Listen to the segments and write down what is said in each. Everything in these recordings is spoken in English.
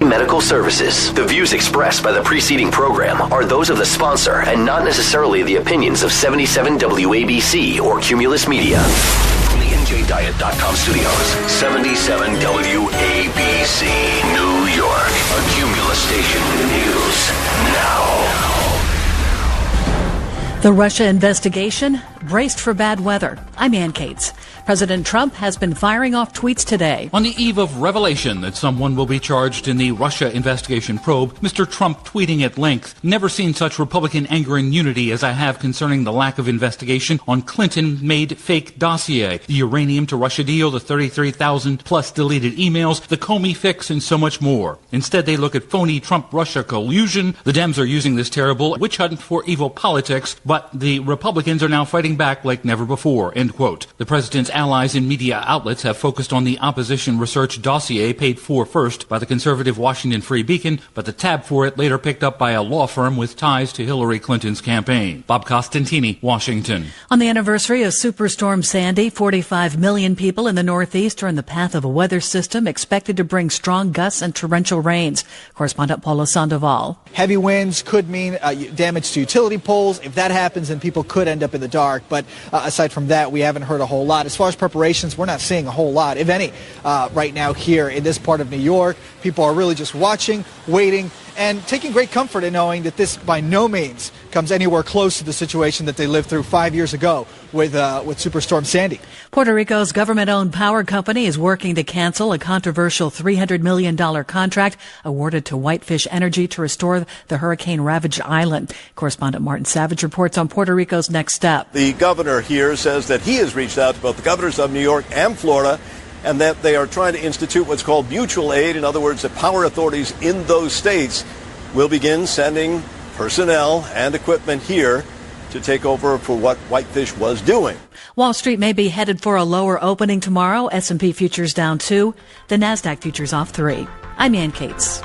Medical Services. The views expressed by the preceding program are those of the sponsor and not necessarily the opinions of 77 WABC or Cumulus Media. From the NJDiet.com studios, 77 WABC, New York. A Cumulus station. News now. The Russia investigation braced for bad weather. I'm Ann Cates. President Trump has been firing off tweets today. On the eve of revelation that someone will be charged in the Russia investigation probe, Mr. Trump tweeting at length, "Never seen such Republican anger and unity as I have concerning the lack of investigation on Clinton-made fake dossier, the uranium to Russia deal, the 33,000 plus deleted emails, the Comey fix, and so much more. Instead, they look at phony Trump-Russia collusion. The Dems are using this terrible witch hunt for evil politics, but the Republicans are now fighting back like never before," end quote. The president's allies in media outlets have focused on the opposition research dossier paid for first by the conservative Washington Free Beacon, but the tab for it later picked up by a law firm with ties to Hillary Clinton's campaign. Bob Costantini, Washington. On the anniversary of Superstorm Sandy, 45 million people in the Northeast are in the path of a weather system expected to bring strong gusts and torrential rains. Correspondent Paula Sandoval. Heavy winds could mean damage to utility poles. If that happens, then people could end up in the dark. But aside from that, we haven't heard a whole lot. As far as preparations, we're not seeing a whole lot, if any, right now here in this part of New York. People are really just watching, waiting, and taking great comfort in knowing that this by no means comes anywhere close to the situation that they lived through 5 years ago with Superstorm Sandy. Puerto Rico's government-owned power company is working to cancel a controversial $300 million contract awarded to Whitefish Energy to restore the hurricane-ravaged island. Correspondent Martin Savage reports on Puerto Rico's next step. The governor here says that he has reached out to both the governors of New York and Florida, and that they are trying to institute what's called mutual aid. In other words, the power authorities in those states will begin sending personnel and equipment here to take over for what Whitefish was doing. Wall Street may be headed for a lower opening tomorrow. S&P futures down 2. The NASDAQ futures off 3. I'm Ann Cates.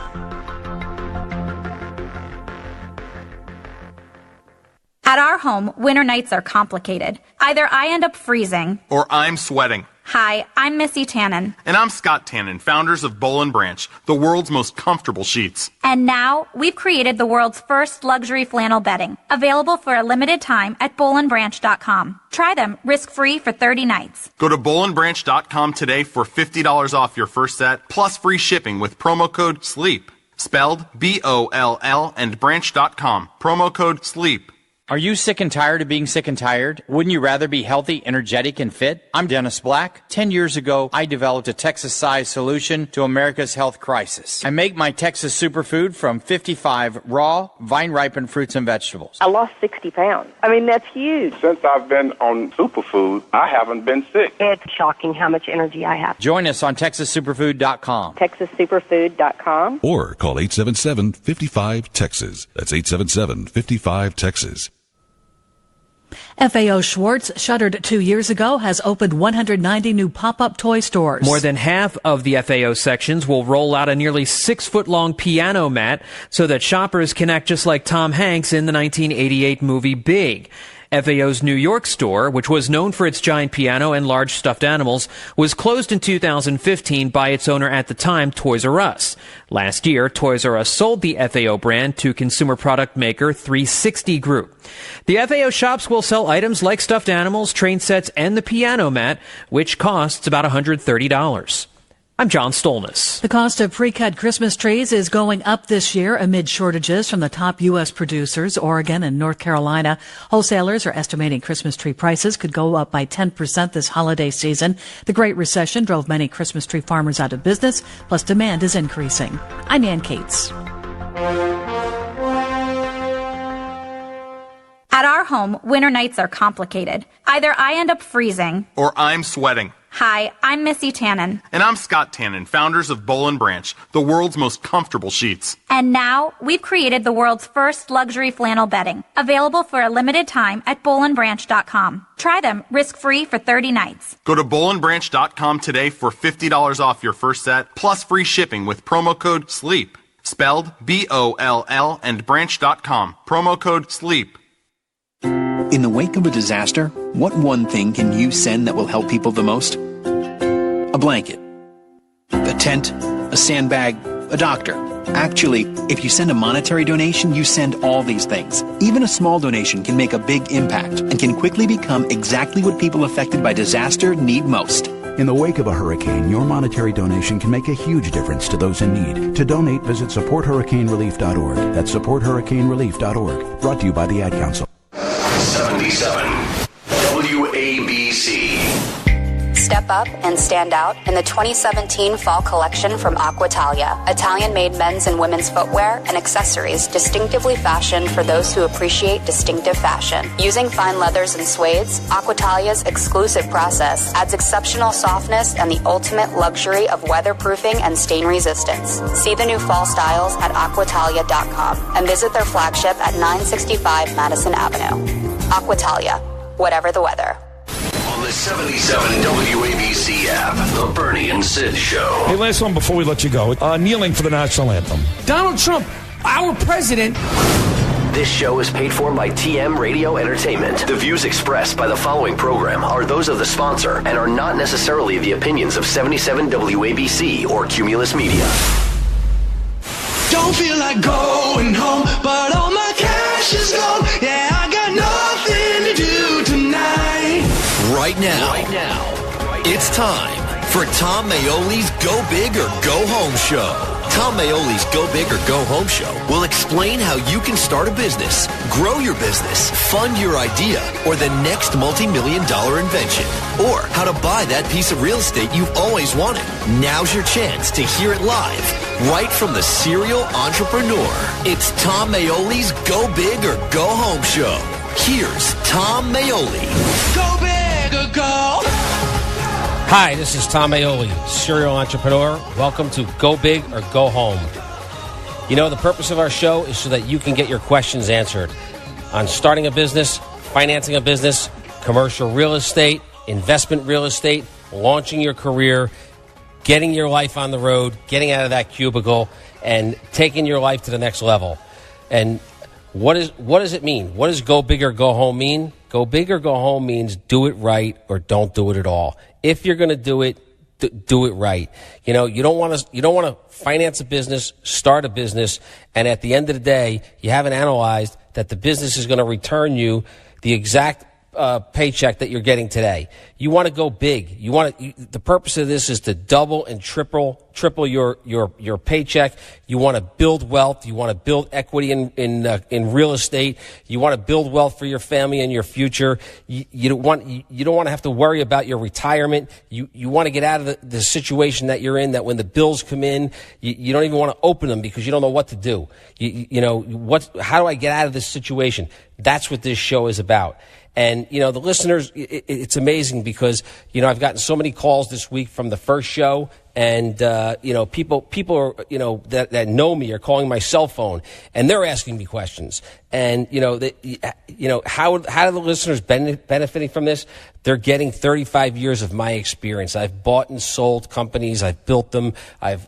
At our home, winter nights are complicated. Either I end up freezing, or I'm sweating. Hi, I'm Missy Tannen. And I'm Scott Tannen, founders of Boll & Branch, the world's most comfortable sheets. And now, we've created the world's first luxury flannel bedding, available for a limited time at bollandbranch.com. Try them risk-free for 30 nights. Go to bollandbranch.com today for $50 off your first set, plus free shipping with promo code SLEEP. Spelled B-O-L-L and branch.com. Promo code SLEEP. Are you sick and tired of being sick and tired? Wouldn't you rather be healthy, energetic, and fit? I'm Dennis Black. 10 years ago, I developed a Texas-sized solution to America's health crisis. I make my Texas superfood from 55 raw, vine-ripened fruits and vegetables. I lost 60 pounds. I mean, that's huge. Since I've been on superfood, I haven't been sick. It's shocking how much energy I have. Join us on TexasSuperfood.com. TexasSuperfood.com. Or call 877-55-TEXAS. That's 877-55-TEXAS. FAO Schwartz, shuttered 2 years ago, has opened 190 new pop-up toy stores. More than half of the FAO sections will roll out a nearly 6-foot-long piano mat so that shoppers can act just like Tom Hanks in the 1988 movie Big. FAO's New York store, which was known for its giant piano and large stuffed animals, was closed in 2015 by its owner at the time, Toys R Us. Last year, Toys R Us sold the FAO brand to consumer product maker 360 Group. The FAO shops will sell items like stuffed animals, train sets, and the piano mat, which costs about $130. I'm John Stolness. The cost of pre-cut Christmas trees is going up this year amid shortages from the top U.S. producers, Oregon and North Carolina. Wholesalers are estimating Christmas tree prices could go up by 10% this holiday season. The Great Recession drove many Christmas tree farmers out of business, plus demand is increasing. I'm Ann Cates. At our home, winter nights are complicated. Either I end up freezing, or I'm sweating. Hi, I'm Missy Tannen. And I'm Scott Tannen, founders of Boll & Branch, the world's most comfortable sheets. And now, we've created the world's first luxury flannel bedding, available for a limited time at bollandbranch.com. Try them risk-free for 30 nights. Go to bollandbranch.com today for $50 off your first set, plus free shipping with promo code SLEEP. Spelled B-O-L-L and branch.com. Promo code SLEEP. In the wake of a disaster, what one thing can you send that will help people the most? A blanket, a tent, a sandbag, a doctor. Actually, if you send a monetary donation, you send all these things. Even a small donation can make a big impact and can quickly become exactly what people affected by disaster need most. In the wake of a hurricane, your monetary donation can make a huge difference to those in need. To donate, visit supporthurricanerelief.org. That's supporthurricanerelief.org. Brought to you by the Ad Council. 77 WABC. Step up and stand out in the 2017 fall collection from Aquitalia. Italian-made men's and women's footwear and accessories distinctively fashioned for those who appreciate distinctive fashion. Using fine leathers and suedes, Aquitalia's exclusive process adds exceptional softness and the ultimate luxury of weatherproofing and stain resistance. See the new fall styles at aquitalia.com and visit their flagship at 965 Madison Avenue. Aquitalia, whatever the weather. On the 77 WABC app, The Bernie and Sid Show. Hey, last one before we let you go. Kneeling for the national anthem. Donald Trump, our president. This show is paid for by TM Radio Entertainment. The views expressed by the following program are those of the sponsor and are not necessarily the opinions of 77 WABC or Cumulus Media. Don't feel like going home, but all my cash is gone. Yeah, I got nothing to do tonight. Right now, it's time for Tom Maoli's Go Big or Go Home Show. Tom Maoli's Go Big or Go Home Show will explain how you can start a business, grow your business, fund your idea, or the next multi-million-dollar invention, or how to buy that piece of real estate you've always wanted. Now's your chance to hear it live, right from the serial entrepreneur. It's Tom Maoli's Go Big or Go Home Show. Here's Tom Maoli. Go big or go. Hi, this is Tom Maoli, serial entrepreneur. Welcome to Go Big or Go Home. You know, the purpose of our show is so that you can get your questions answered on starting a business, financing a business, commercial real estate, investment real estate, launching your career, getting your life on the road, getting out of that cubicle, and taking your life to the next level. And what does it mean? What does Go Big or Go Home mean? Go big or go home means do it right or don't do it at all. If you're going to do it, do it right. You know, you don't want to finance a business, start a business, and at the end of the day, you haven't analyzed that the business is going to return you the exact paycheck that you're getting today. You want to go big. The purpose of this is to double and triple your paycheck. You want to build wealth. You want to build equity in real estate. You want to build wealth for your family and your future. You don't want to have to worry about your retirement. You want to get out of the situation that you're in, that when the bills come in, you don't even want to open them because you don't know what to do. How do I get out of this situation? That's what this show is about. And, you know, the listeners, it's amazing because, you know, I've gotten so many calls this week from the first show. And, you know, people are, you know, that know me are calling my cell phone and they're asking me questions. And, you know, how do the listeners benefiting from this? They're getting 35 years of my experience. I've bought and sold companies. I've built them. I've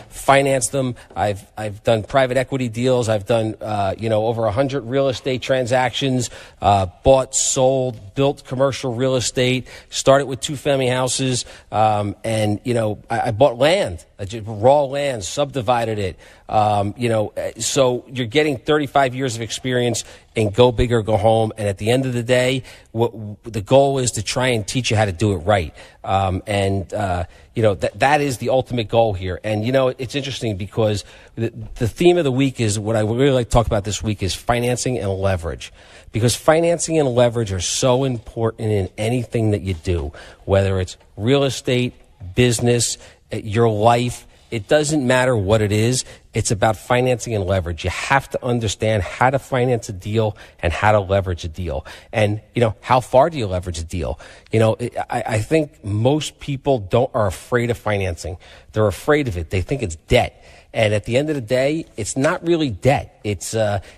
financed them. I've done private equity deals. I've done, you know, over 100 real estate transactions, bought, sold, built commercial real estate, started with 2-family houses, and, you know, I bought land, raw land, subdivided it. You know, so you're getting 35 years of experience in Go Big or Go Home. And at the end of the day, the goal is to try and teach you how to do it right. You know, that is the ultimate goal here. And, you know, it's interesting because the theme of the week is what I would really like to talk about this week is financing and leverage. Because financing and leverage are so important in anything that you do, whether it's real estate, business, your life. It doesn't matter what it is. It's about financing and leverage. You have to understand how to finance a deal and how to leverage a deal. And, you know, how far do you leverage a deal? You know, I think most people are afraid of financing. They're afraid of it. They think it's debt. And at the end of the day, it's not really debt. It's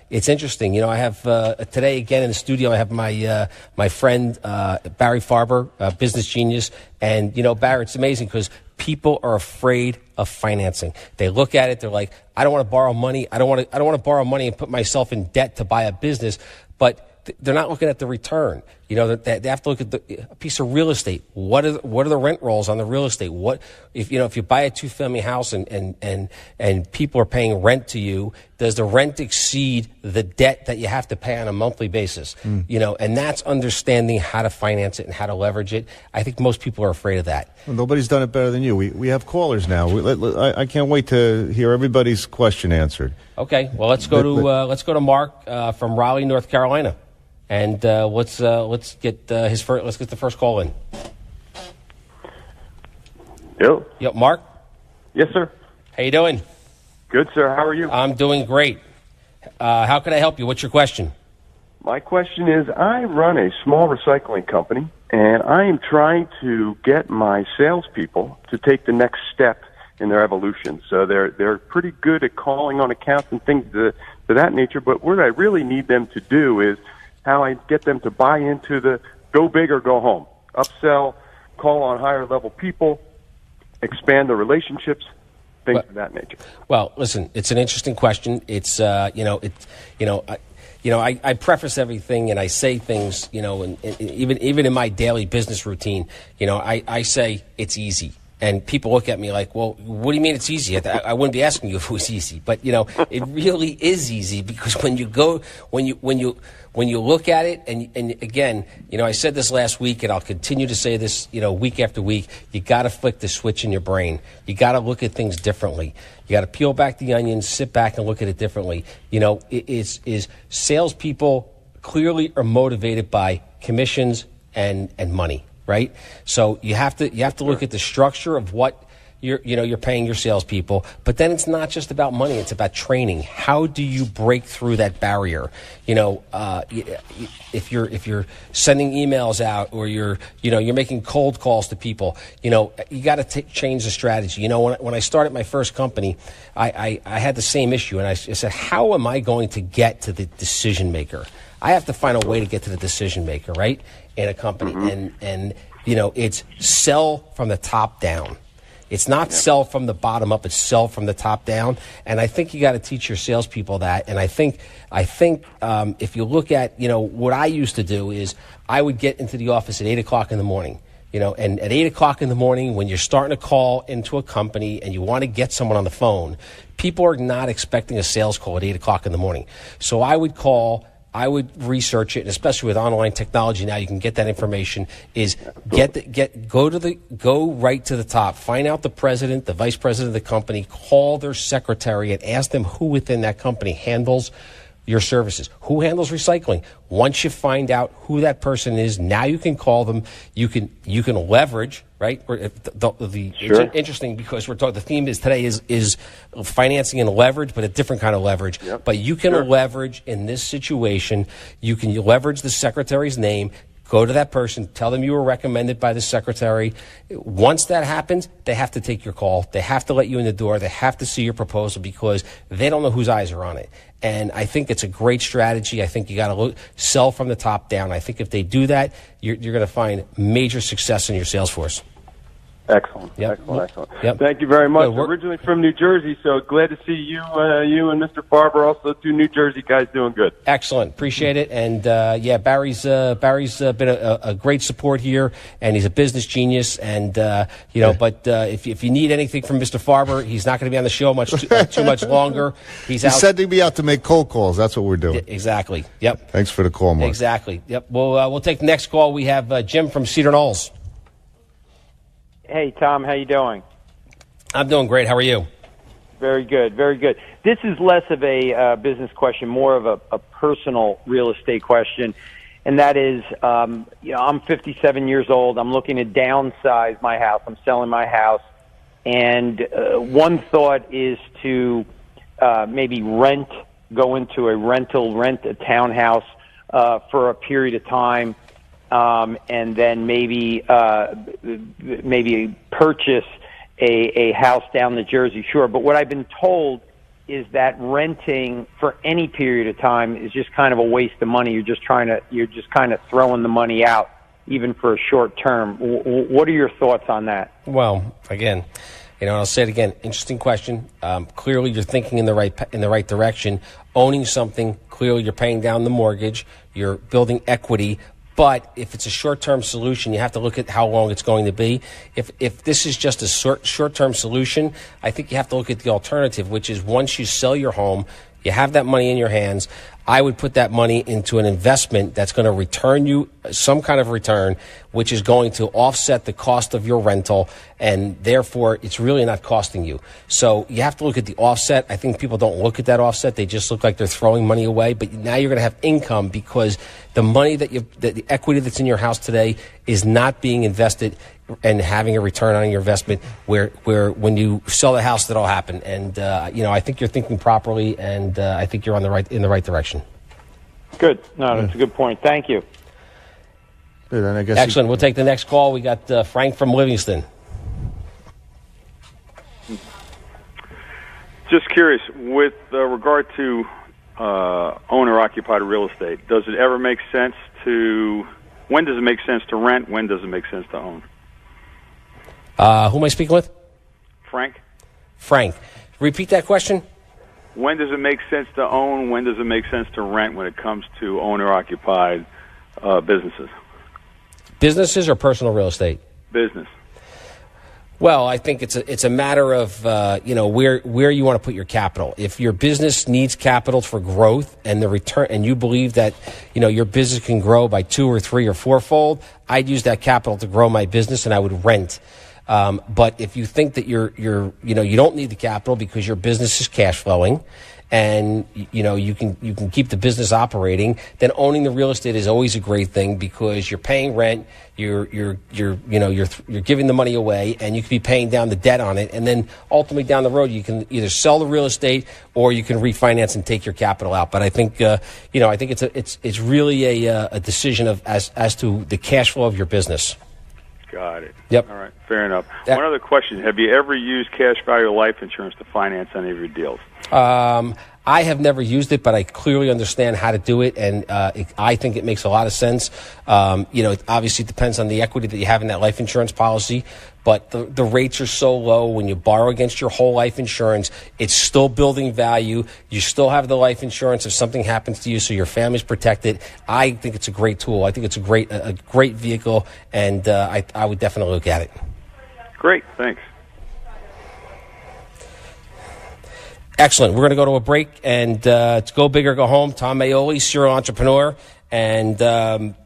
interesting. You know, I have, today again in the studio, I have my friend, Barry Farber, business genius. And, you know, Barry, it's amazing because people are afraid of financing. They look at it. They're like, I don't want to borrow money. I don't want to borrow money and put myself in debt to buy a business. But they're not looking at the return. You know, that they have to look at a piece of real estate. What are the rent rolls on the real estate? What if you buy a 2-family house and people are paying rent to you? Does the rent exceed the debt that you have to pay on a monthly basis? You know, and that's understanding how to finance it and how to leverage it. I think most people are afraid of that. Well, nobody's done it better than you. We have callers now. I can't wait to hear everybody's question answered. Okay, well let's go to Mark from Raleigh, North Carolina, and let's get the first call in. Yep, Mark. Yes, sir. How you doing? Good, sir. How are you? I'm doing great. How can I help you? What's your question? My question is, I run a small recycling company, and I am trying to get my salespeople to take the next step in their evolution. So they're pretty good at calling on accounts and things to that nature, but what I really need them to do is how I get them to buy into the go big or go home, upsell, call on higher level people, expand the relationships, things of that nature. Well, listen, it's an interesting question. It's I preface everything and I say things, and even in my daily business routine, I say it's easy. And people look at me like, well, what do you mean it's easy? I wouldn't be asking you if it was easy, but it really is easy, because when you look at it, and again, I said this last week, and I'll continue to say this, week after week, you got to flick the switch in your brain. You got to look at things differently. You got to peel back the onion, sit back and look at it differently. Is salespeople clearly are motivated by commissions and money. Right, so you have to look at the structure of what you're paying your salespeople, but then it's not just about money; it's about training. How do you break through that barrier? If you're sending emails out, or you're making cold calls to people, you got to change the strategy. When I started my first company, I had the same issue, and I said, how am I going to get to the decision maker? I have to find a way to get to the decision maker, right, in a company. And it's sell from the top down. It's not sell from the bottom up. It's sell from the top down. And I think you got to teach your salespeople that. And I think if you look at, what I used to do is I would get into the office at 8 o'clock in the morning. And at 8 o'clock in the morning, when you're starting to call into a company and you want to get someone on the phone, people are not expecting a sales call at 8 o'clock in the morning. So I would call, I would research it, and especially with online technology now, you can get that information. Is go right to the top, find out the president, the vice president of the company, call their secretary, and ask them who within that company handles your services, who handles recycling. Once you find out who that person is, now you can call them. You can leverage, right? It's interesting because we're talking. The theme today is financing and leverage, but a different kind of leverage. Yep. But you can leverage in this situation. You can leverage the secretary's name. Go to that person, tell them you were recommended by the secretary. Once that happens, they have to take your call. They have to let you in the door. They have to see your proposal, because they don't know whose eyes are on it. And I think it's a great strategy. I think you got to sell from the top down. I think if they do that, you're going to find major success in your sales force. Excellent. Yep. Excellent. Yep. Thank you very much. Good. Originally from New Jersey, so glad to see you and Mr. Farber, also two New Jersey guys, doing good. Excellent. Appreciate it. And Barry's been a great support here, and he's a business genius. And but if you need anything from Mr. Farber, he's not going to be on the show too much longer. He's out. sending me out to make cold calls. That's what we're doing. Exactly. Yep. Thanks for the call, Mark. Exactly. Yep. We'll take the next call. We have Jim from Cedar Knolls. Hey, Tom, how you doing? I'm doing great. How are you? Very good, very good. This is less of a business question, more of a personal real estate question, and that is, I'm 57 years old. I'm looking to downsize my house. I'm selling my house, and one thought is to maybe go into a rent a townhouse for a period of time. And then maybe purchase a house down the Jersey Shore. But what I've been told is that renting for any period of time is just kind of a waste of money. You're just kind of throwing the money out, even for a short term. What are your thoughts on that? Well, again, I'll say it again. Interesting question. Clearly, you're thinking in the right direction. Owning something, clearly, you're paying down the mortgage. You're building equity. But if it's a short-term solution, you have to look at how long it's going to be. If this is just a short-term solution, I think you have to look at the alternative, which is once you sell your home, you have that money in your hands, I would put that money into an investment that's going to return you some kind of return, which is going to offset the cost of your rental, and therefore it's really not costing you. So you have to look at the offset. I think people don't look at that offset. They just look like they're throwing money away, but now you're going to have income because the money that the equity that's in your house today is not being invested and having a return on your investment where when you sell the house, that'll happen. And, I think you're thinking properly, and I think you're in the right direction. Good. No, that's a good point. Thank you. Good, and I guess excellent. We'll take the next call. We got Frank from Livingston. Just curious, with regard to owner-occupied real estate, does it ever make sense when does it make sense to rent? When does it make sense to own? Who am I speaking with? Frank. Frank. Repeat that question. When does it make sense to own? When does it make sense to rent when it comes to owner-occupied businesses? Businesses or personal real estate? Business. Well, I think it's a matter of where you want to put your capital. If your business needs capital for growth and the return, and you believe that your business can grow by 2 or 3 or 4-fold, I'd use that capital to grow my business, and I would rent. But if you think that you don't need the capital because your business is cash flowing, and you can keep the business operating, then owning the real estate is always a great thing because you're paying rent, you're giving the money away, and you can be paying down the debt on it, and then ultimately down the road you can either sell the real estate or you can refinance and take your capital out. But I think I think it's really a decision of as to the cash flow of your business. Got it. Yep. All right. Fair enough. One other question: have you ever used cash value life insurance to finance any of your deals? I have never used it, but I clearly understand how to do it, and I think it makes a lot of sense. Obviously it depends on the equity that you have in that life insurance policy, but the rates are so low when you borrow against your whole life insurance, it's still building value. You still have the life insurance if something happens to you, so your family's protected. I think it's a great tool. I think it's a great vehicle, and I would definitely look at it. Great, thanks. Excellent. We're going to go to a break, and it's Go Big or Go Home. Tom Maoli, serial entrepreneur, and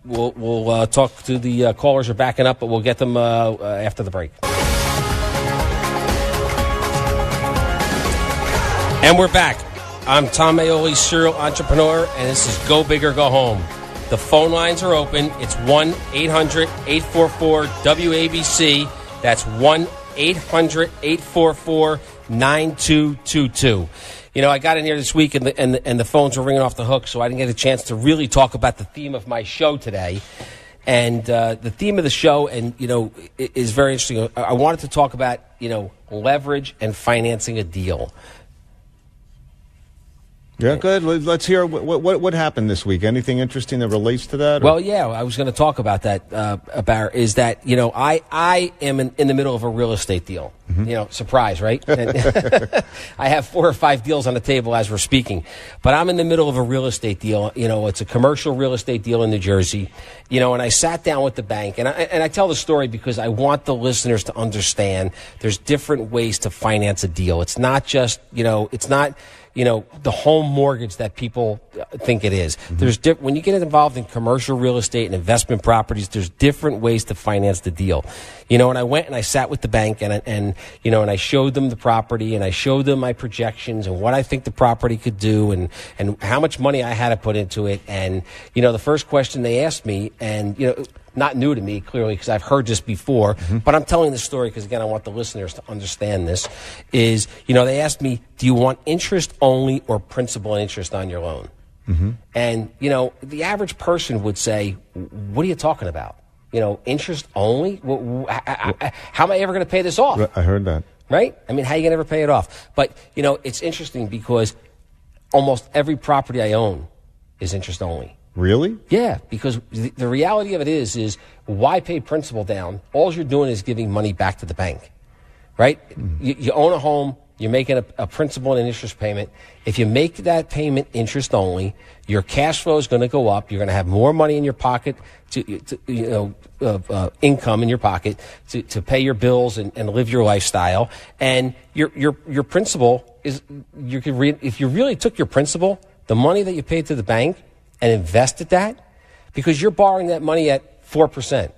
we'll talk to the callers are backing up, but we'll get them after the break. And we're back. I'm Tom Maoli, serial entrepreneur, and this is Go Big or Go Home. The phone lines are open. It's 1-800-844-WABC. That's 1-800-844-9222. I got in here this week and the phones were ringing off the hook, so I didn't get a chance to really talk about the theme of my show today. And the theme of the show, is very interesting. I wanted to talk about, leverage and financing a deal. Yeah, good. Let's hear what happened this week. Anything interesting that relates to that? Or? Well, yeah, I was going to talk about that. I am in the middle of a real estate deal. Mm-hmm. Surprise, right? I have 4 or 5 deals on the table as we're speaking, but I'm in the middle of a real estate deal. It's a commercial real estate deal in New Jersey. And I sat down with the bank, and I tell the story because I want the listeners to understand there's different ways to finance a deal. It's not just it's not the home mortgage that people think it is. Mm-hmm. When you get involved in commercial real estate and investment properties, there's different ways to finance the deal. And I went and I sat with the bank and I showed them the property and I showed them my projections and what I think the property could do and how much money I had to put into it. And, the first question they asked me, and, not new to me, clearly, because I've heard this before, but I'm telling the story because, again, I want the listeners to understand this, is, they asked me, do you want interest only or principal and interest on your loan? Mm-hmm. And, the average person would say, what are you talking about? Interest only? How am I ever going to pay this off? I heard that. Right? I mean, how are you going to ever pay it off? But, it's interesting because almost every property I own is interest only. Really? Yeah, because the reality of it is why pay principal down? All you're doing is giving money back to the bank, right? Mm-hmm. You own a home, You're making a principal and an interest payment. If you make that payment interest only, your cash flow is going to go up. You're going to have more money in your pocket, income in your pocket to pay your bills and live your lifestyle. And your principal is if you really took your principal, the money that you paid to the bank, and invested that, because you're borrowing that money at 4%.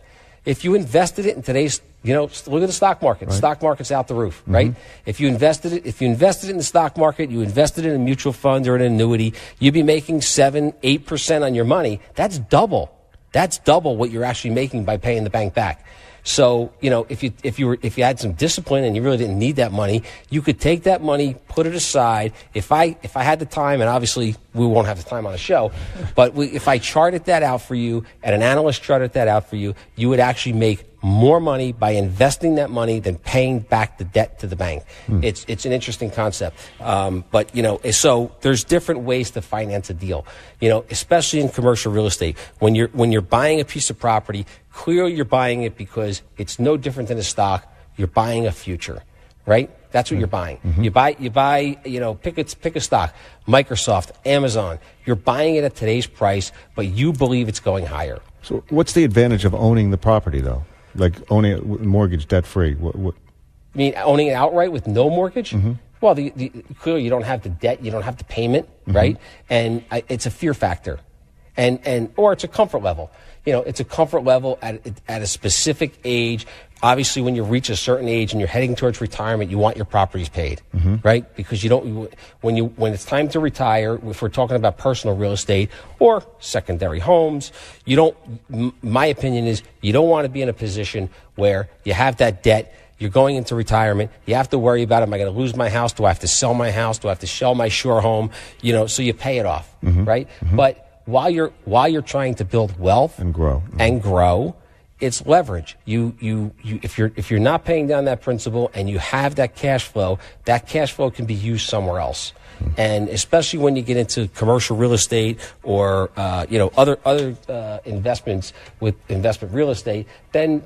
If you invested it in today's, look at the stock market. Right. The stock market's out the roof, right? If you invested it in the stock market, you invested it in a mutual fund or an annuity, you'd be making 7-8% on your money. That's double. That's double what you're actually making by paying the bank back. So, if you had some discipline and you really didn't need that money, you could take that money, put it aside. If I had the time, and obviously we won't have the time on the show, but if I charted that out for you and an analyst charted that out for you, you would actually make more money by investing that money than paying back the debt to the bank. It's an interesting concept. But so there's different ways to finance a deal, especially in commercial real estate. When you're buying a piece of property, clearly you're buying it because it's no different than a stock. You're buying a future, right? That's what you're buying. You buy, pick a stock, Microsoft, Amazon. You're buying it at today's price, but you believe it's going higher. So what's the advantage of owning the property, though? Like owning it mortgage debt-free? What? You mean owning it outright with no mortgage? Well, clearly you don't have the debt, you don't have the payment, right? And it's a fear factor, or it's a comfort level. It's a comfort level at a specific age. Obviously, when you reach a certain age and you're heading towards retirement, you want your properties paid, right? Because when it's time to retire, if we're talking about personal real estate or secondary homes, my opinion is you don't want to be in a position where you have that debt. You're going into retirement. You have to worry about, am I going to lose my house? Do I have to sell my house? Do I have to sell my shore home? So you pay it off, right? But while you're trying to build wealth and grow, it's leverage. If you're not paying down that principal and you have that cash flow can be used somewhere else. And especially when you get into commercial real estate or other investments with investment real estate, then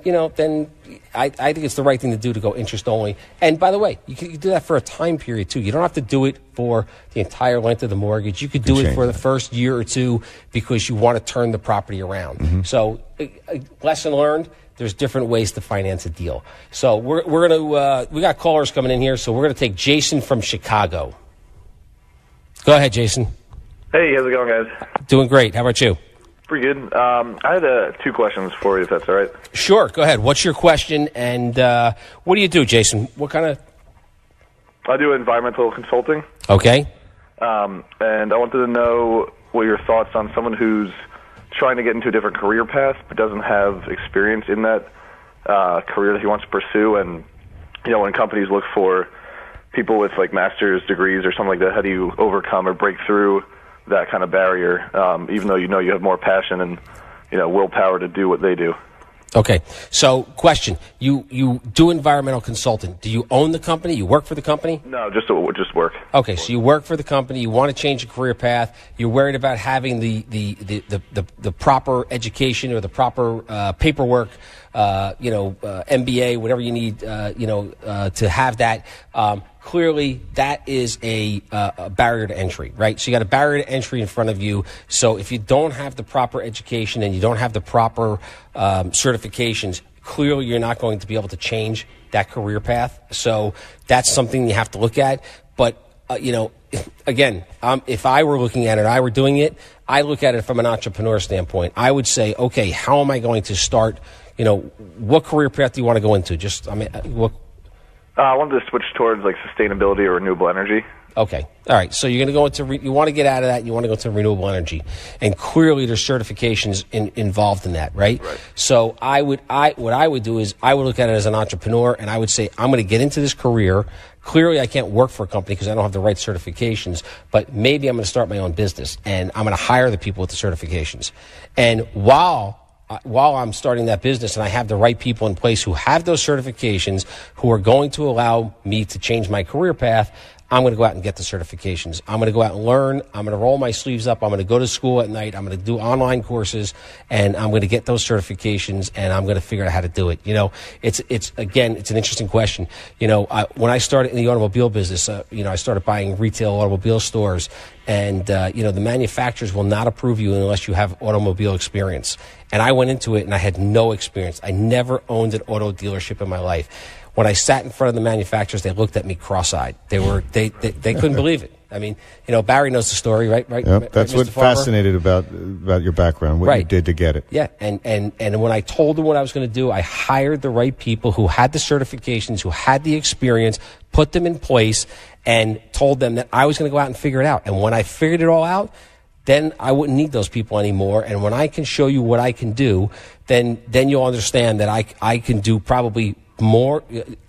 I think it's the right thing to do to go interest only. And by the way, you can do that for a time period too. You don't have to do it for the entire length of the mortgage. You could do it for the first year or two because you want to turn the property around. So, lesson learned. There's different ways to finance a deal. So we're gonna we got callers coming in here. So we're gonna take Jason from Chicago. Go ahead, Jason. Hey, how's it going, guys? Doing great. How about you? Pretty good. I had 2 questions for you, if that's all right. Sure. Go ahead. What's your question, and what do you do, Jason? What kind of... I do environmental consulting. Okay. And I wanted to know what your thoughts on someone who's trying to get into a different career path but doesn't have experience in that career that he wants to pursue. And, when companies look for people with like master's degrees or something like that, how do you overcome or break through that kind of barrier, even though you have more passion and willpower to do what they do? Okay. So, question: you do environmental consulting. Do you own the company? You work for the company? No, just work. Okay. So you work for the company. You want to change your career path. You're worried about having the proper education or the proper paperwork. MBA, whatever you need, to have that. Clearly, that is a barrier to entry, right? So you got a barrier to entry in front of you. So if you don't have the proper education and you don't have the proper certifications, clearly you're not going to be able to change that career path. So that's something you have to look at. But, again, if I were looking at it, I were doing it, I look at it from an entrepreneur standpoint. I would say, okay, how am I going to start? What career path do you want to go into? I wanted to switch towards like sustainability or renewable energy. Okay. All right. So you're going to go into, you want to get out of that and you want to go into renewable energy. And clearly there's certifications involved in that, right? So what I would do is I would look at it as an entrepreneur and I would say, I'm going to get into this career. Clearly I can't work for a company because I don't have the right certifications, but maybe I'm going to start my own business and I'm going to hire the people with the certifications. And while I'm starting that business and I have the right people in place who have those certifications, who are going to allow me to change my career path, I'm going to go out and get the certifications. I'm going to go out and learn. I'm going to roll my sleeves up. I'm going to go to school at night. I'm going to do online courses, and I'm going to get those certifications, and I'm going to figure out how to do it. It's an interesting question. When I started in the automobile business, I started buying retail automobile stores, and the manufacturers will not approve you unless you have automobile experience. And I went into it, and I had no experience. I never owned an auto dealership in my life. When I sat in front of the manufacturers, they looked at me cross-eyed. They couldn't believe it. I mean, Barry knows the story, right? Yep, that's right, what fascinated about your background, what you did to get it. Yeah, and when I told them what I was going to do, I hired the right people who had the certifications, who had the experience, put them in place, and told them that I was going to go out and figure it out. And when I figured it all out, then I wouldn't need those people anymore. And when I can show you what I can do, then you'll understand that I can do probably more,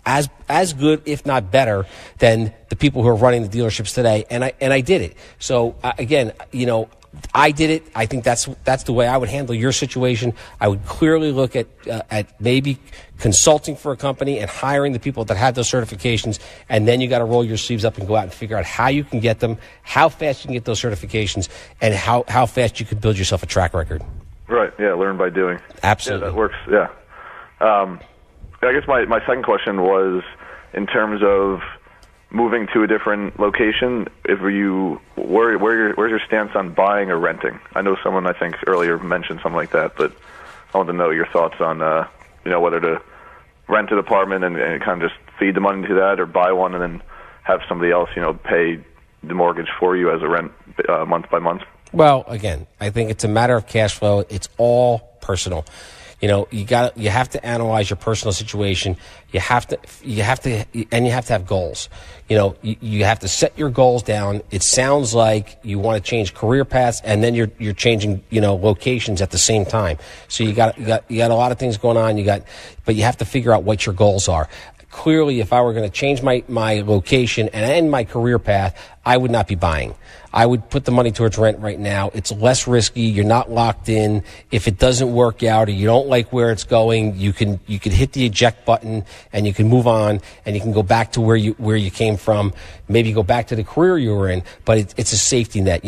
as good, if not better, than the people who are running the dealerships today. And I did it. So again, I did it. I think that's the way I would handle your situation. I would clearly look at maybe consulting for a company and hiring the people that had those certifications, and then you got to roll your sleeves up and go out and figure out how you can get them, how fast you can get those certifications, and how fast you can build yourself a track record. Right. Yeah. Learn by doing. Absolutely. Yeah, that works. Yeah. I guess my second question was in terms of moving to a different location. Where's your stance on buying or renting? I know someone I think earlier mentioned something like that, but I want to know your thoughts on whether to rent an apartment and kind of just feed the money to that, or buy one and then have somebody else pay the mortgage for you as a rent month by month. Well, again, I think it's a matter of cash flow. It's all personal. You have to analyze your personal situation. You have to have goals. You have to set your goals down. It sounds like you want to change career paths, and then you're changing, locations at the same time. So you got a lot of things going on. But you have to figure out what your goals are. Clearly, if I were going to change my location and end my career path, I would not be buying. I would put the money towards rent right now. It's less risky. You're not locked in. If it doesn't work out or you don't like where it's going, you can hit the eject button and you can move on, and you can go back to where you came from. Maybe go back to the career you were in, but it's a safety net.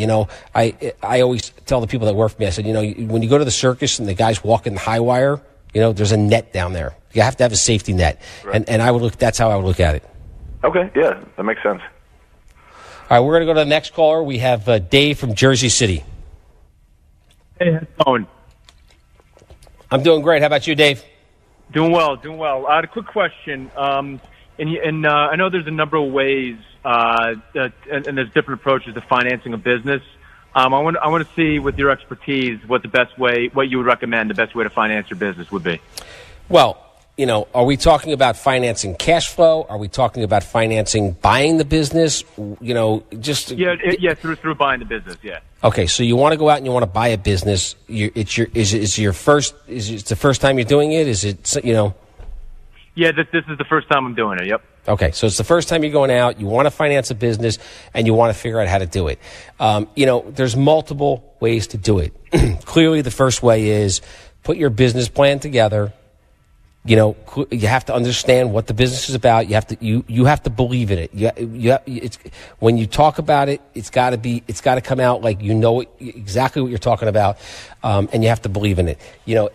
I always tell the people that work for me, I said, when you go to the circus and the guys walk in the high wire, there's a net down there. You have to have a safety net. Right. And that's how I would look at it. Okay. Yeah, that makes sense. All right, we're going to go to the next caller. We have Dave from Jersey City. Hey, how's it going? I'm doing great. How about you, Dave? Doing well. I had a quick question. And I know there's a number of ways, and there's different approaches to financing a business. I want to see, with your expertise, what you would recommend the best way to finance your business would be. Well, are we talking about financing cash flow? Are we talking about financing buying the business? Through buying the business. Yeah. Okay, so you want to go out and you want to buy a business. Is it the first time you're doing it? Is it Yeah, this is the first time I'm doing it. Yep. Okay, so it's the first time you're going out. You want to finance a business, and you want to figure out how to do it. There's multiple ways to do it. Clearly, the first way is put your business plan together. You have to understand what the business is about. You have to believe in it. When you talk about it, it's got to come out like exactly what you're talking about, and you have to believe in it.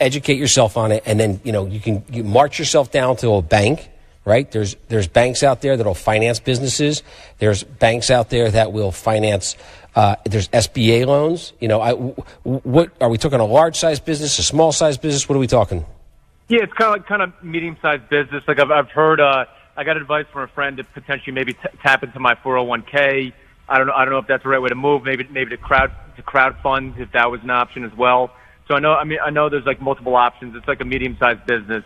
Educate yourself on it, and then you march yourself down to a bank. Right? There's banks out there that'll finance businesses. There's banks out there that will finance. There's SBA loans. What are we talking? A large size business, a small size business? What are we talking? Yeah, it's kind of medium-sized business. Like I've heard, I got advice from a friend to potentially maybe tap into my 401k. I don't know if that's the right way to move. Maybe to crowd fund if that was an option as well. So I know there's like multiple options. It's like a medium-sized business.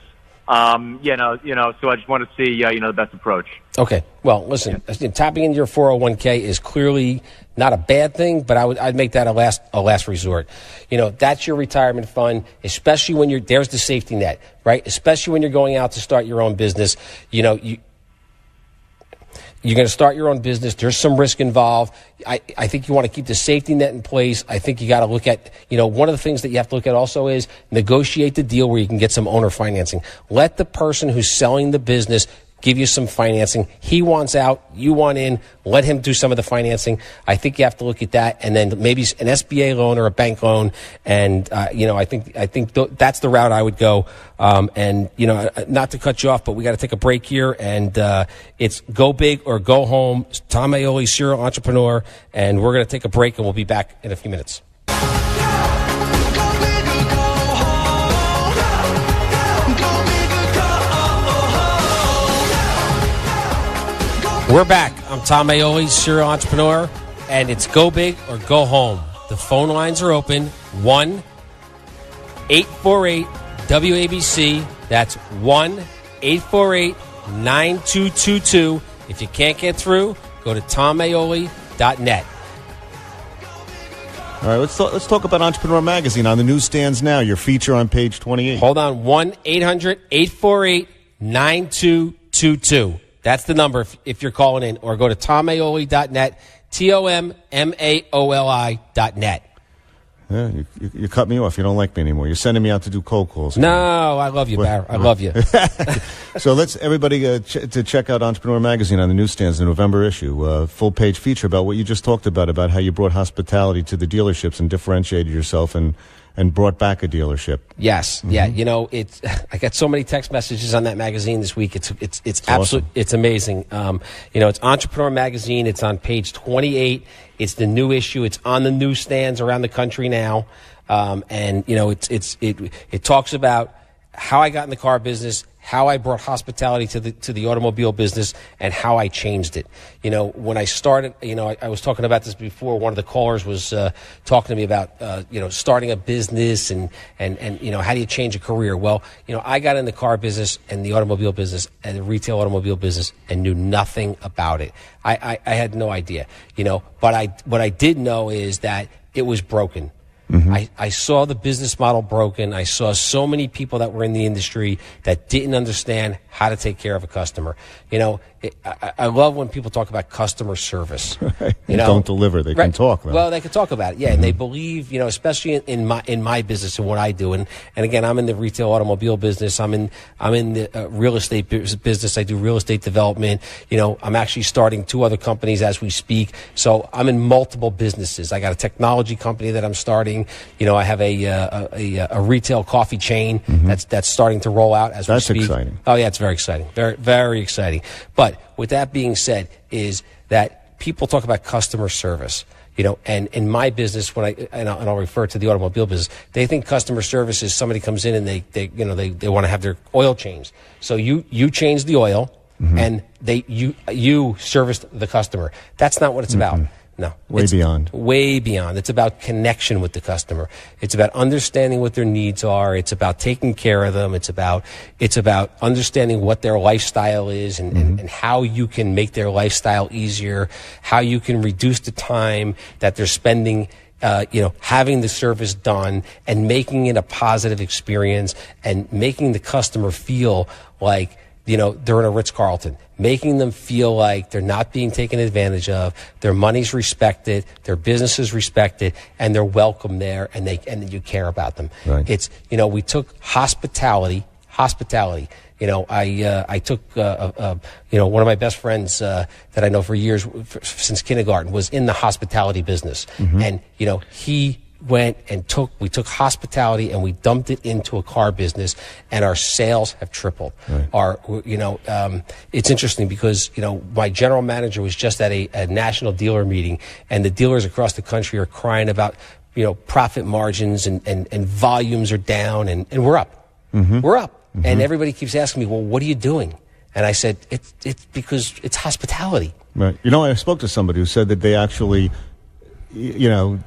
So I just want to see the best approach. Okay. Well, listen, tapping into your 401k is clearly not a bad thing, but I'd make that a last resort. That's your retirement fund, especially when there's the safety net, right? Especially when you're going out to start your own business. You're going to start your own business. There's some risk involved. I think you want to keep the safety net in place. I think you got to look at, one of the things that you have to look at also is negotiate the deal where you can get some owner financing. Let the person who's selling the business give you some financing. He wants out, you want in, let him do some of the financing. I think you have to look at that, and then maybe an SBA loan or a bank loan. And I think that's the route I would go. And not to cut you off, but we got to take a break here, and it's go big or go home. Tom Maoli, serial entrepreneur, and we're going to take a break, and we'll be back in a few minutes. We're back. I'm Tom Maoli, serial entrepreneur, and it's go big or go home. The phone lines are open. 1-848-WABC. That's 1-848-9222. If you can't get through, go to tommaoli.net. All right, let's talk about Entrepreneur Magazine on the newsstands now. Your feature on page 28. Hold on. 1-800-848-9222. That's the number if you're calling in. Or go to tommaoli.net, TOMMAOLI.net. Yeah, you cut me off. You don't like me anymore. You're sending me out to do cold calls. No, I love you, Barry. I love you. So let's everybody to check out Entrepreneur Magazine on the newsstands, the November issue. Full-page feature about what you just talked about how you brought hospitality to the dealerships and differentiated yourself and brought back a dealership. Yes, yeah. I got so many text messages on that magazine this week. It's absolutely awesome. It's amazing. It's Entrepreneur Magazine. It's on page 28. It's the new issue. It's on the newsstands around the country now, it talks about how I got in the car business, how I brought hospitality to the automobile business, and how I changed it. When I started, I was talking about this before. One of the callers was talking to me about, starting a business and how do you change a career? Well, I got in the car business and the automobile business and the retail automobile business and knew nothing about it. I had no idea, but what I did know is that it was broken. Mm-hmm. I saw the business model broken. I saw so many people that were in the industry that didn't understand how to take care of a customer. I love when people talk about customer service. Right. They don't deliver. They can talk, though. Well, they can talk about it, yeah. Mm-hmm. And they believe, especially in my business and what I do. And again, I'm in the retail automobile business. I'm in the real estate business. I do real estate development. I'm actually starting 2 other companies as we speak. So I'm in multiple businesses. I got a technology company that I'm starting. I have a retail coffee chain that's starting to roll out as we speak. That's exciting. Oh yeah, it's very exciting. Very, very exciting. But with that being said, is that people talk about customer service. And in my business, I'll refer to the automobile business, they think customer service is somebody comes in and they want to have their oil changed. So you change the oil and you service the customer. That's not what it's about. No. Way beyond. Way beyond. It's about connection with the customer. It's about understanding what their needs are. It's about taking care of them. It's about understanding what their lifestyle is and how you can make their lifestyle easier, how you can reduce the time that they're spending having the service done and making it a positive experience and making the customer feel like they're in a Ritz-Carlton, making them feel like they're not being taken advantage of, their money's respected, their business is respected, and they're welcome there, and you care about them. Right. It's, we took hospitality. I took, one of my best friends that I know for years, since kindergarten, was in the hospitality business. And, he went and we took hospitality and we dumped it into a car business, and our sales have tripled. Right. It's interesting because, my general manager was just at a national dealer meeting, and the dealers across the country are crying about, profit margins and volumes are down, and we're up. We're up. And everybody keeps asking me, well, what are you doing? And I said, it's because it's hospitality. Right. I spoke to somebody who said that they actually, all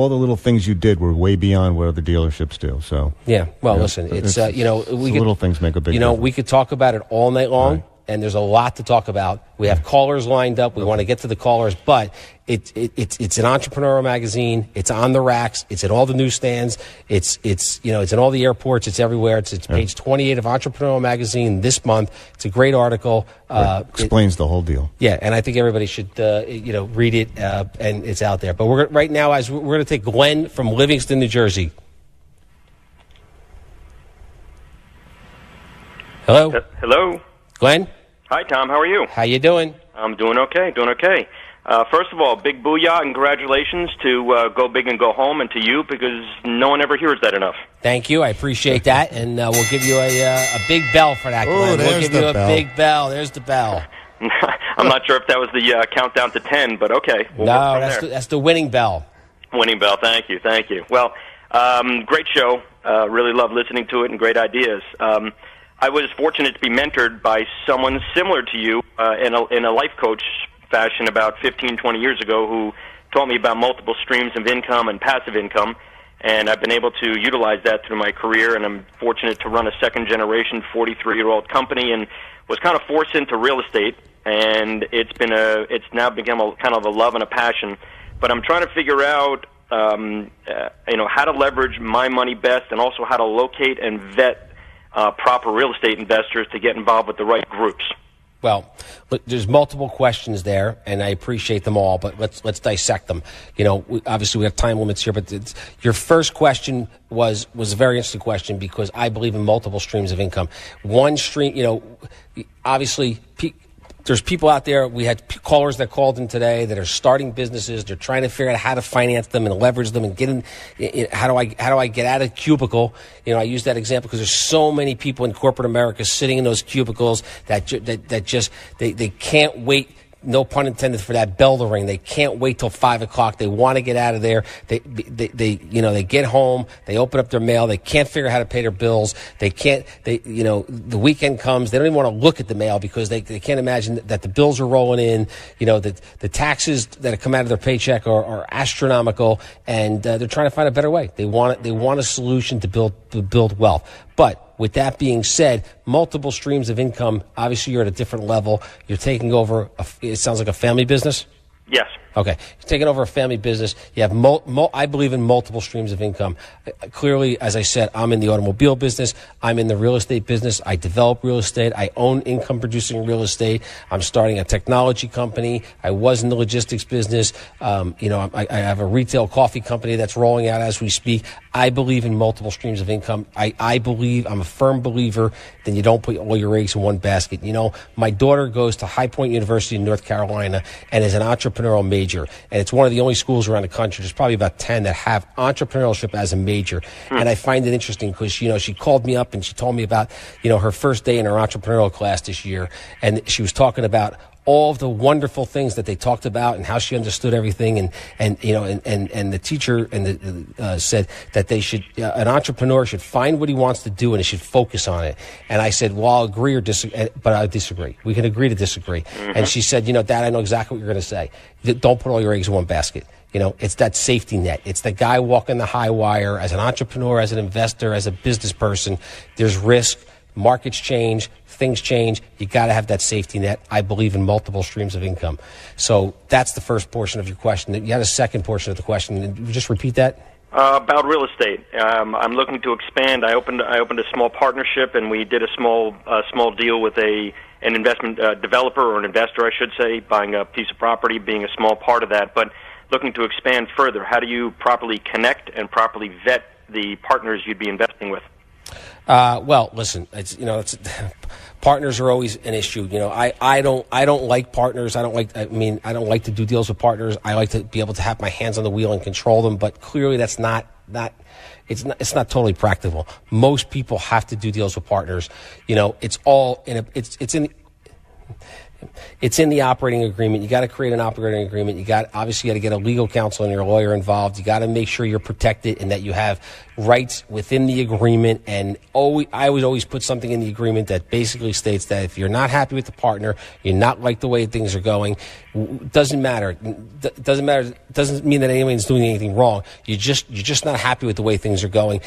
the little things you did were way beyond what other dealerships do. So yeah. Well, listen, little things make a big difference. We could talk about it all night long. Right. And there's a lot to talk about. We have callers lined up. We want to get to the callers, but it's an Entrepreneur Magazine. It's on the racks. It's at all the newsstands. It's in all the airports. It's everywhere. It's page 28 of Entrepreneur Magazine this month. It's a great article. Explains the whole deal. Yeah, and I think everybody should read it, and it's out there. But we're going to take Glenn from Livingston, New Jersey. Hello. Hello. Glenn? Hi, Tom. How are you? How you doing? I'm doing okay, first of all, big booyah and congratulations to Go Big and Go Home, and to you, because no one ever hears that enough. Thank you. I appreciate that, and we'll give you a big bell for that, Glenn. We'll give you a big bell. There's the bell. I'm not sure if that was the countdown to 10, but okay. We'll no, that's the winning bell. Winning bell. Thank you. Well, great show. Really love listening to it, and great ideas. I was fortunate to be mentored by someone similar to you in a life coach fashion about 15, 20 years ago, who taught me about multiple streams of income and passive income, and I've been able to utilize that through my career, and I'm fortunate to run a second-generation 43-year-old company, and was kind of forced into real estate, and it's now become a kind of a love and a passion. But I'm trying to figure out how to leverage my money best, and also how to locate and vet proper real estate investors to get involved with the right groups. Well, there's multiple questions there, and I appreciate them all, but let's dissect them. Obviously we have time limits here, but your first question was a very interesting question, because I believe in multiple streams of income. One stream, obviously there's people out there. We had callers that called in today that are starting businesses. They're trying to figure out how to finance them and leverage them and get in. How do I get out of cubicle? I use that example because there's so many people in corporate America sitting in those cubicles that just can't wait. No pun intended for that bell to ring. They can't wait till 5 o'clock. They want to get out of there. They get home. They open up their mail. They can't figure out how to pay their bills. The weekend comes. They don't even want to look at the mail because they can't imagine that the bills are rolling in. That the taxes that come out of their paycheck are astronomical, and they're trying to find a better way. They want a solution to build wealth. But with that being said, multiple streams of income. Obviously, you're at a different level. You're taking over. It sounds like a family business. Yes. Okay. You're taking over a family business. You have I believe in multiple streams of income. Clearly, as I said, I'm in the automobile business. I'm in the real estate business. I develop real estate. I own income-producing real estate. I'm starting a technology company. I was in the logistics business. I have a retail coffee company that's rolling out as we speak. I believe in multiple streams of income. I'm a firm believer that you don't put all your eggs in one basket. My daughter goes to High Point University in North Carolina and is an entrepreneurial major. And it's one of the only schools around the country. There's probably about 10 that have entrepreneurship as a major. And I find it interesting because, she called me up and she told me about, her first day in her entrepreneurial class this year. And she was talking about all of the wonderful things that they talked about and how she understood everything. And the teacher said that they should, an entrepreneur should find what he wants to do and he should focus on it. And I said, well, I'll agree or disagree, but I disagree. We can agree to disagree. Mm-hmm. And she said, Dad, I know exactly what you're going to say. Don't put all your eggs in one basket. It's that safety net. It's the guy walking the high wire as an entrepreneur, as an investor, as a business person. There's risk. Markets change. Things change. You got to have that safety net. I believe in multiple streams of income. So that's the first portion of your question. You had a second portion of the question. Just repeat that. About real estate. I'm looking to expand. I opened a small partnership, and we did a small deal with an investment developer, or an investor, I should say, buying a piece of property, being a small part of that. But looking to expand further. How do you properly connect and properly vet the partners you'd be investing with? Well, listen, partners are always an issue. I don't like partners. I don't like to do deals with partners. I like to be able to have my hands on the wheel and control them, but clearly that's not totally practical. Most people have to do deals with partners. It's in the operating agreement. You got to create an operating agreement. You got to get a legal counsel and your lawyer involved. You got to make sure you're protected and that you have rights within the agreement. And I would always put something in the agreement that basically states that if you're not happy with the partner, you're not like the way things are going, doesn't matter. Doesn't mean that anyone's doing anything wrong. You're just not happy with the way things are going.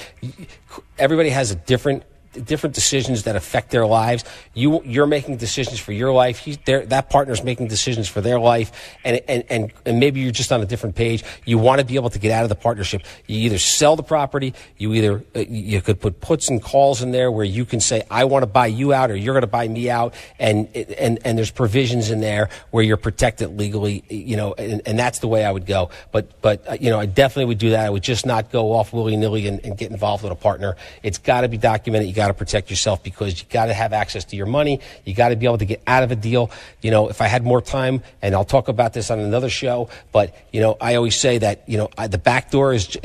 Everybody has a different decisions that affect their lives. You're making decisions for your life. That partner's making decisions for their life, and maybe you're just on a different page. You want to be able to get out of the partnership. You either sell the property, you could put puts and calls in there where you can say, I want to buy you out, or you're going to buy me out, and there's provisions in there where you're protected legally, and that's the way I would go. But I definitely would do that. I would just not go off willy-nilly and get involved with a partner. It's got to be documented. You got to protect yourself because you got to have access to your money. You got to be able to get out of a deal. You know, if I had more time, and I'll talk about this on another show, but, you know, I always say that, you know, the back door is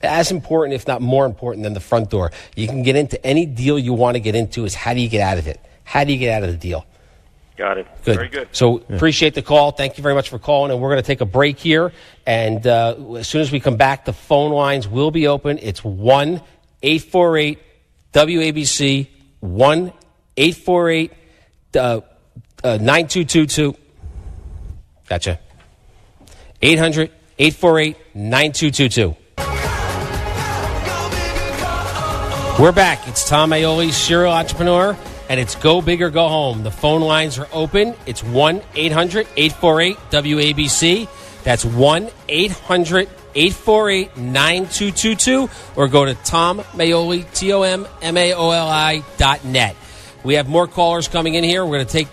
as important, if not more important than the front door. You can get into any deal you want to get into. Is how do you get out of it? How do you get out of the deal? Got it. Good. Very good. So appreciate the call. Thank you very much for calling. And we're going to take a break here. And as soon as we come back, the phone lines will be open. It's 1-848-WABC, 1-848-9222. Gotcha. 800-848-9222. We're back. It's Tom Maoli, serial entrepreneur, and it's Go Big or Go Home. The phone lines are open. It's 1-800-848-WABC. That's 1-800-848-9222, or go to Tom Maoli, TOMMAOLI.net. We have more callers coming in here. We're going to take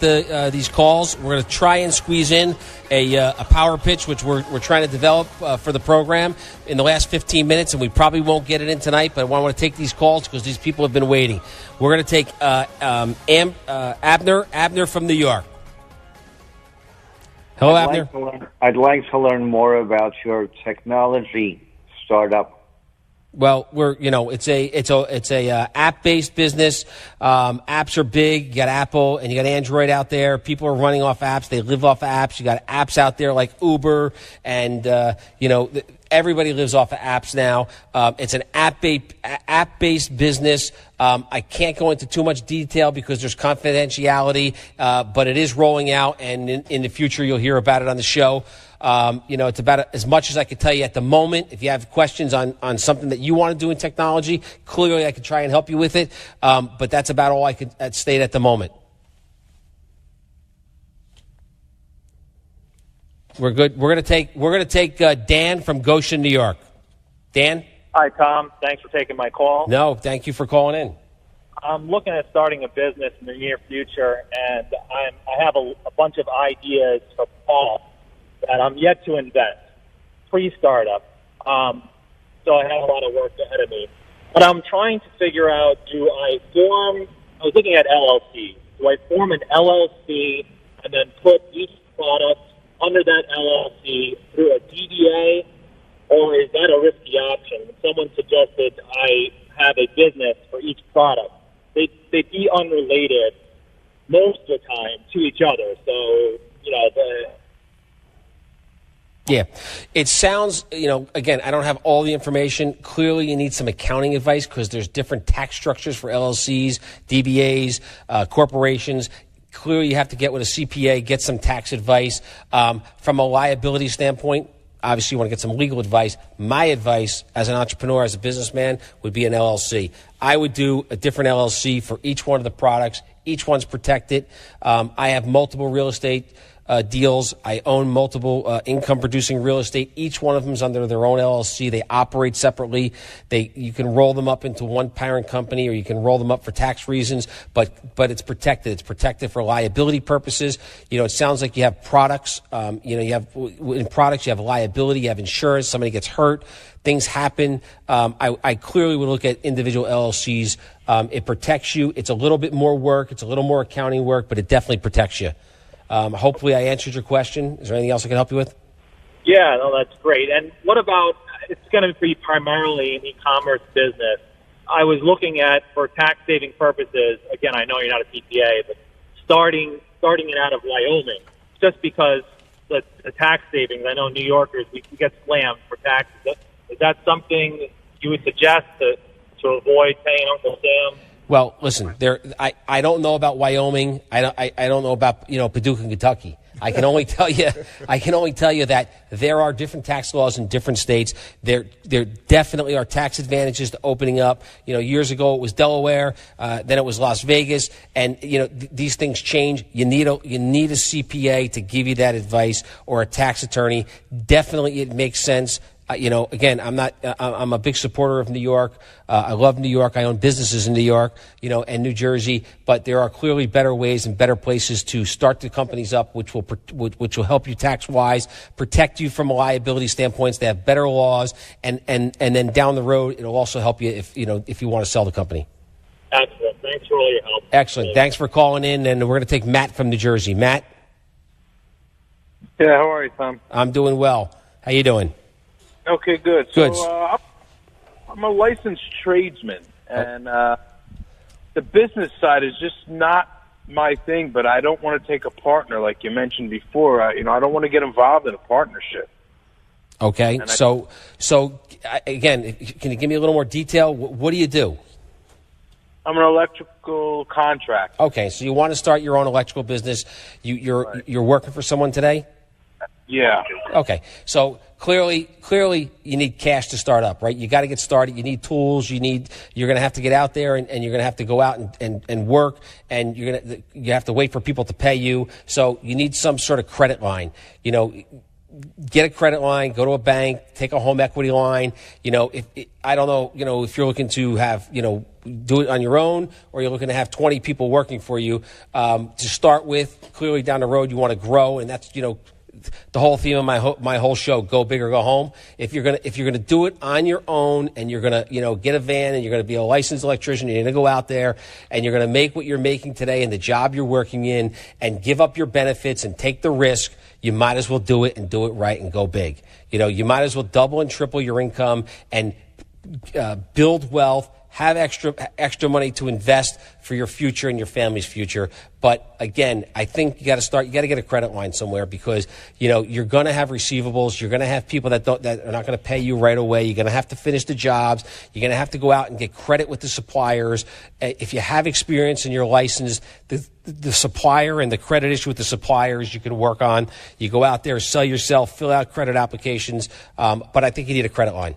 these calls. We're going to try and squeeze in a power pitch, which we're trying to develop for the program in the last 15 minutes, and we probably won't get it in tonight, but I want to take these calls because these people have been waiting. We're going to take Abner from New York. Hello, Abner. I'd like to learn more about your technology startup. Well, it's a app-based business. Apps are big. You got Apple and you got Android out there. People are running off apps. They live off of apps. You got apps out there like Uber and, everybody lives off of apps now. It's an app-based business. I can't go into too much detail because there's confidentiality, but it is rolling out, and in the future you'll hear about it on the show. It's about as much as I could tell you at the moment. If you have questions on something that you want to do in technology, clearly I could try and help you with it. But that's about all I could state at the moment. We're good. We're gonna take Dan from Goshen, New York. Dan? Hi, Tom. Thanks for taking my call. No, thank you for calling in. I'm looking at starting a business in the near future, and I have a bunch of ideas for Paul that I'm yet to invent, pre-startup. So I have a lot of work ahead of me. But I'm trying to figure out, I was looking at LLC. Do I form an LLC and then put each product under that LLC through a DBA, or is that a risky option? Someone suggested I have a business for each product. They'd be unrelated most of the time to each other. So, Yeah. It sounds, again, I don't have all the information. Clearly, you need some accounting advice because there's different tax structures for LLCs, DBAs, corporations. Clearly, you have to get with a CPA, get some tax advice. From a liability standpoint, obviously, you want to get some legal advice. My advice as an entrepreneur, as a businessman, would be an LLC. I would do a different LLC for each one of the products. Each one's protected. I have multiple real estate deals. I own multiple income-producing real estate. Each one of them is under their own LLC. They operate separately. You can roll them up into one parent company, or you can roll them up for tax reasons. But it's protected. It's protected for liability purposes. It sounds like you have products. In products you have liability. You have insurance. Somebody gets hurt. Things happen. I clearly would look at individual LLCs. It protects you. It's a little bit more work. It's a little more accounting work, but it definitely protects you. Hopefully I answered your question. Is there anything else I can help you with? Yeah, no, that's great. And what about, it's going to be primarily an e-commerce business. I was looking at, for tax-saving purposes, again, I know you're not a CPA, but starting it out of Wyoming, just because the tax savings, I know New Yorkers, we get slammed for taxes. Is that something you would suggest to avoid paying Uncle Sam? Well, listen, I don't know about Wyoming. I don't know about, Paducah, Kentucky. I can only tell you that there are different tax laws in different states. There definitely are tax advantages to opening up. Years ago it was Delaware, then it was Las Vegas, and these things change. You need a CPA to give you that advice, or a tax attorney. Definitely it makes sense. Again, I'm a big supporter of New York. I love New York. I own businesses in New York, and New Jersey, but there are clearly better ways and better places to start the companies up, which will help you tax wise, protect you from a liability standpoint. They have better laws, and then down the road, it'll also help you if you want to sell the company. Excellent. Thanks for all your help. Excellent. Thanks for calling in, and we're going to take Matt from New Jersey. Matt? Yeah, how are you, Tom? I'm doing well. How you doing? Okay, good. Good. So I'm a licensed tradesman, and the business side is just not my thing, but I don't want to take a partner like you mentioned before. I don't want to get involved in a partnership. Okay. So again, can you give me a little more detail? What do you do? I'm an electrical contractor. Okay, so you want to start your own electrical business. You're working for someone today? Yeah. Okay, so clearly you need cash to start up, right? You got to get started. You need tools. You're going to have to get out there and you're going to have to go out and work, and you have to wait for people to pay you. So you need some sort of credit line. Get a credit line, go to a bank, take a home equity line. I don't know, if you're looking to have, do it on your own, or you're looking to have 20 people working for you. To start with, clearly down the road, you want to grow, and that's, the whole theme of my whole show, go big or go home. If you're gonna do it on your own, and you're gonna get a van, and you're gonna be a licensed electrician, you're gonna go out there and you're gonna make what you're making today in the job you're working in, and give up your benefits and take the risk, you might as well do it and do it right and go big. You might as well double and triple your income and build wealth. Have extra money to invest for your future and your family's future. But again, I think you got to get a credit line somewhere, because, you're going to have receivables. You're going to have people that are not going to pay you right away. You're going to have to finish the jobs. You're going to have to go out and get credit with the suppliers. If you have experience and you're licensed, the supplier and the credit issue with the suppliers you can work on. You go out there, sell yourself, fill out credit applications. But I think you need a credit line.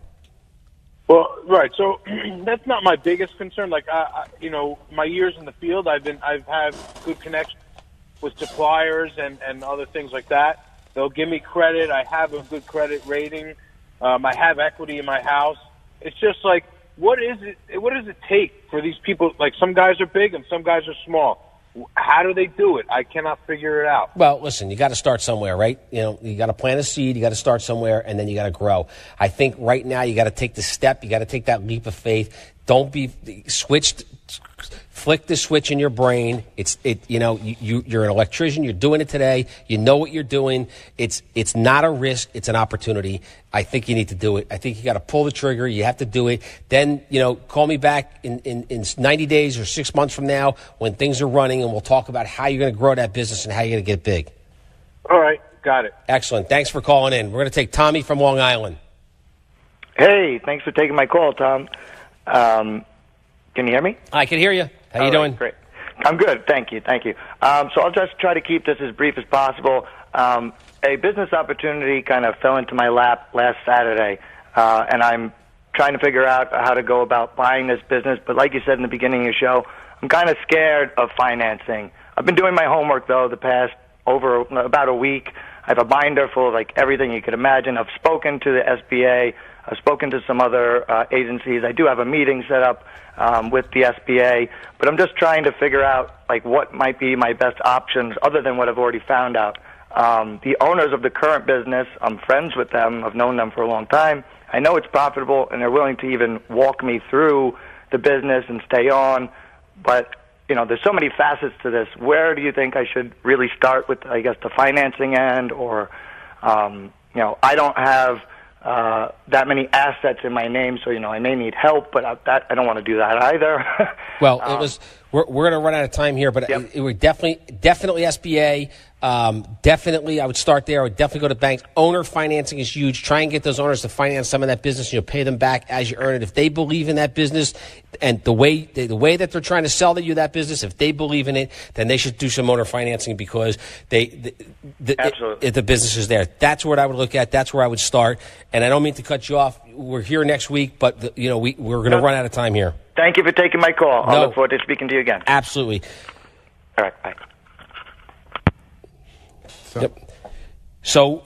Well, right. So that's not my biggest concern. Like, my years in the field, I've had good connections with suppliers and other things like that. They'll give me credit. I have a good credit rating. I have equity in my house. It's just like, what does it take for these people? Like, some guys are big and some guys are small. How do they do it? I cannot figure it out. Well, listen, you got to start somewhere, right? You got to plant a seed, you got to start somewhere, and then you got to grow. I think right now you got to take the step, you got to take that leap of faith. Don't be flick the switch in your brain. You're an electrician, you're doing it today, you know what you're doing. It's not a risk, it's an opportunity. I think you need to do it. I think you got to pull the trigger, you have to do it. Then, call me back in 90 days or 6 months from now when things are running, and we'll talk about how you're going to grow that business and how you're going to get big. All right, got it. Excellent. Thanks for calling in. We're going to take Tommy from Long Island. Hey, thanks for taking my call, Tom. Can you hear me? I can hear you. How you doing? Great. I'm good. Thank you. So I'll just try to keep this as brief as possible. A business opportunity kind of fell into my lap last Saturday, and I'm trying to figure out how to go about buying this business. But like you said in the beginning of your show, I'm kind of scared of financing. I've been doing my homework, though, the past about a week. I have a binder full of everything you could imagine. I've spoken to the SBA. I've spoken to some other agencies. I do have a meeting set up with the SBA, but I'm just trying to figure out what might be my best options other than what I've already found out. The owners of the current business, I'm friends with them. I've known them for a long time. I know it's profitable, and they're willing to even walk me through the business and stay on. But there's so many facets to this. Where do you think I should really start with, I guess, the financing end? Or, I don't have that many assets in my name, so I may need help, but I don't want to do that either. Well, we're going to run out of time here, but it would definitely SBA. Definitely, I would start there. I would definitely go to banks. Owner financing is huge. Try and get those owners to finance some of that business, and you'll pay them back as you earn it. If they believe in that business and the way that they're trying to sell to you that business, if they believe in it, then they should do some owner financing, because the business is there. That's what I would look at. That's where I would start. And I don't mean to cut you off. We're here next week, but we're going to run out of time here. Thank you for taking my call. I'll look forward to speaking to you again. Absolutely. All right, bye. Yep. So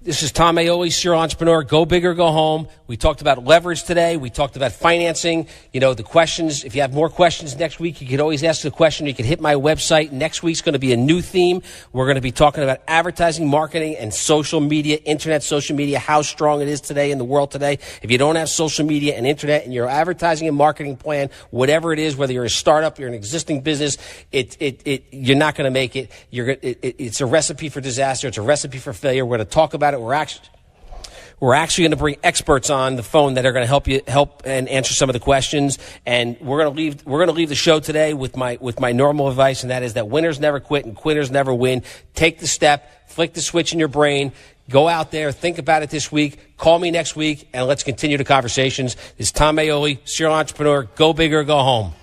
This is Tom Maoli, serial entrepreneur. Go big or go home. We talked about leverage today. We talked about financing. You know, the questions. If you have more questions next week, you could always ask the question. You can hit my website. Next week's going to be a new theme. We're going to be talking about advertising, marketing, and social media, internet social media, how strong it is today in the world today. If you don't have social media and internet in your advertising and marketing plan, whatever it is, whether you're a startup, you're an existing business, you're not going to make it. It's a recipe for disaster. It's a recipe for failure. We're going to talk about it. We're actually going to bring experts on the phone that are going to help and answer some of the questions. And we're going to leave the show today with my normal advice, and that is that winners never quit and quitters never win. Take the step, flick the switch in your brain, go out there, think about it this week, call me next week, and let's continue the conversations. This is Tom Maoli, serial entrepreneur. Go big or go home.